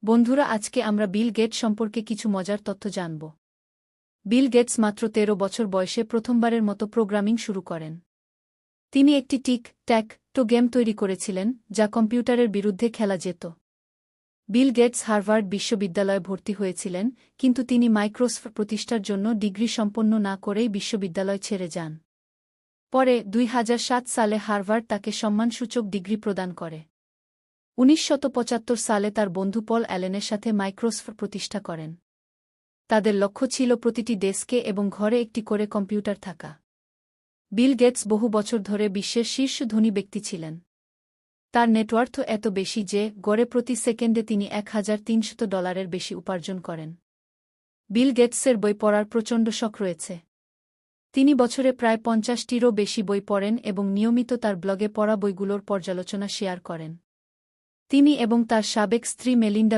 বন্ধুরা, আজকে আমরা বিল গেটস সম্পর্কে কিছু মজার তথ্য জানব। বিল গেটস মাত্র ১৩ বছর বয়সে প্রথমবারের মতো প্রোগ্রামিং শুরু করেন। তিনি একটি টিক-ট্যাক-টো গেম তৈরি করেছিলেন, যা কম্পিউটারের বিরুদ্ধে খেলা যেত। বিল গেটস হার্ভার্ড বিশ্ববিদ্যালয়ে ভর্তি হয়েছিলেন, কিন্তু তিনি মাইক্রোসফট প্রতিষ্ঠার জন্য ডিগ্রি সম্পন্ন না করেই বিশ্ববিদ্যালয় ছেড়ে যান। পরে ২০০৭ সালে হার্ভার্ড তাকে সম্মানসূচক ডিগ্রি প্রদান করে। ১৯৭৫ সালে তার বন্ধু পল অ্যালেনের সাথে মাইক্রোসফট প্রতিষ্ঠা করেন। তাদের লক্ষ্য ছিল প্রতিটি ডেস্কে এবং ঘরে একটি করে কম্পিউটার থাকা। বিল গেটস বহু বছর ধরে বিশ্বের শীর্ষ ধনী ব্যক্তি ছিলেন। তার নেটওয়ার্থ এত বেশি যে গড়ে প্রতি সেকেন্ডে তিনি $১,৩০০ বেশি উপার্জন করেন। বিল গেটসের বই পড়ার প্রচণ্ড শখ রয়েছে। তিনি বছরে প্রায় ৫০টিরও বেশি বই পড়েন এবং নিয়মিত তার ব্লগে পড়া বইগুলোর পর্যালোচনা শেয়ার করেন। তিনি এবং তার সাবেক স্ত্রী মেলিন্ডা